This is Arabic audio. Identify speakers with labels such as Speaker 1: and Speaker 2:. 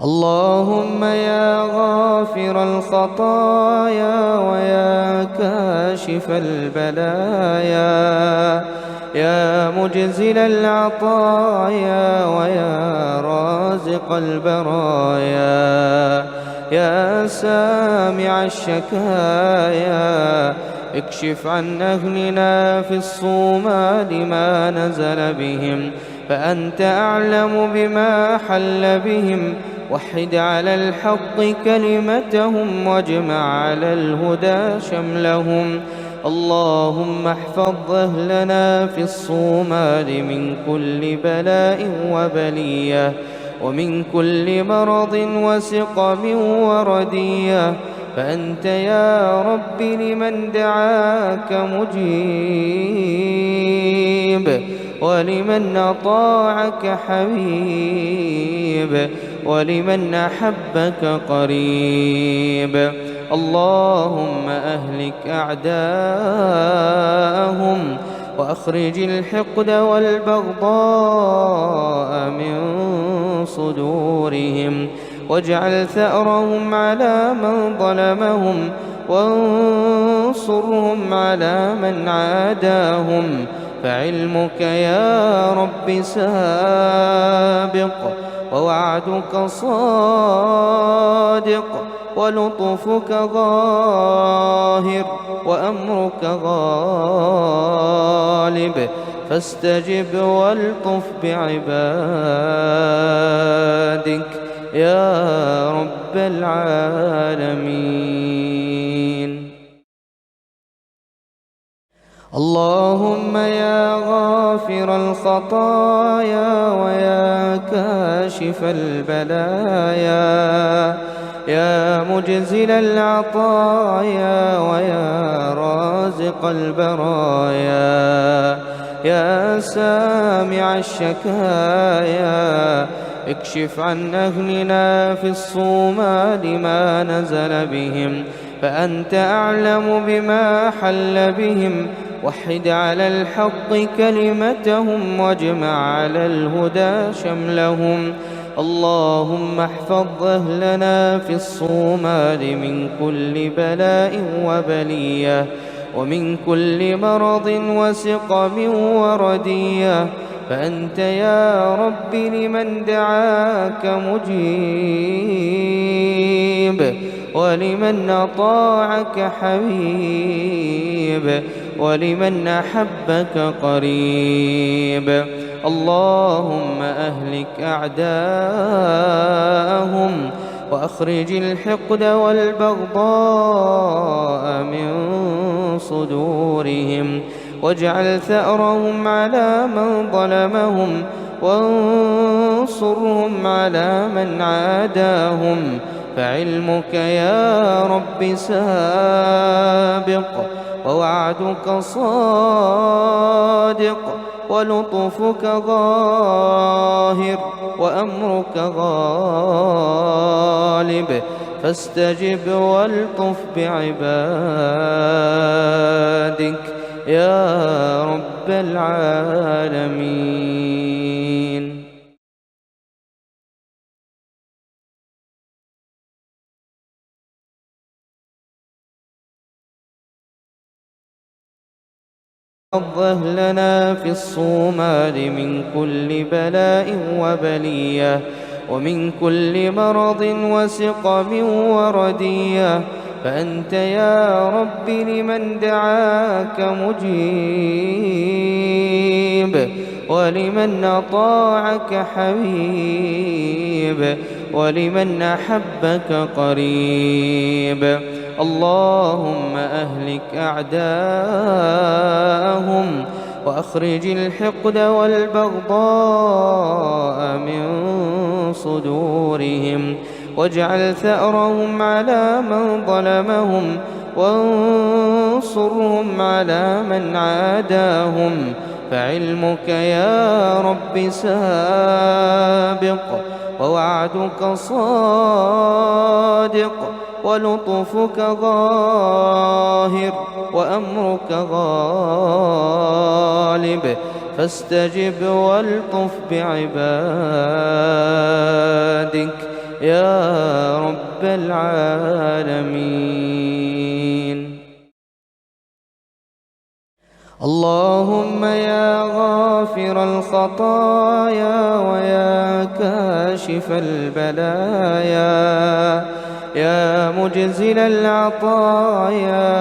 Speaker 1: اللهم يا غافر الخطايا ويا كاشف البلايا، يا مجزل العطايا ويا رازق البرايا، يا سامع الشكايا، اكشف عن أهلنا في الصومال ما نزل بهم، فأنت أعلم بما حل بهم. وحد على الحق كلمتهم واجمع على الهدى شملهم. اللهم احفظ أهلنا في الصومال من كل بلاء وبلية، ومن كل مرض وسقم وردية، فأنت يا رب لمن دعاك مجيب، ولمن أطاعك حبيب، ولمن أحبك قريب. اللهم أهلك أعداءهم، وأخرج الحقد والبغضاء من صدورهم، واجعل ثأرهم على من ظلمهم، وانصرهم على من عاداهم. فعلمك يا رب سابق، ووعدك صادق، ولطفك ظاهر، وأمرك غالب، فاستجب والطف بعبادك يا رب العالمين. اللهم يا غافر الخطايا ويا كاشف البلايا، يا مجزل العطايا ويا رازق البرايا، يا سامع الشكايا، اكشف عن أهلنا في الصومال ما نزل بهم، فأنت أعلم بما حل بهم. وحد على الحق كلمتهم واجمع على الهدى شملهم. اللهم احفظ أهلنا في الصومال من كل بلاء وبلية، ومن كل مرض وسقم وردية، فأنت يا رب لمن دعاك مجيب، ولمن أطاعك حبيب، ولمن أحبك قريب. اللهم أهلك أعداءهم، وأخرج الحقد والبغضاء من صدورهم، واجعل ثأرهم على من ظلمهم، وانصرهم على من عاداهم. فعلمك يا رب سابق، ووعدك صادق، ولطفك ظاهر، وأمرك غالب، فاستجب والطف بعبادك يا رب العالمين. أهلنا في الصومال من كل بلاء وبلية، ومن كل مرض وسقم وردية، فأنت يا رب لمن دعاك مجيب، ولمن أطاعك حبيب، ولمن أحبك قريب. اللهم أهلك أعداءهم، وأخرج الحقد والبغضاء من صدورهم، واجعل ثأرهم على من ظلمهم، وانصرهم على من عاداهم. فعلمك يا رب سابق، ووعدك صادق، ولطفك ظاهر، وأمرك غالب، فاستجب والطف بعبادك يا رب العالمين. اللهم يا غافر الخطايا ويا كاشف البلايا، يا مجزل العطايا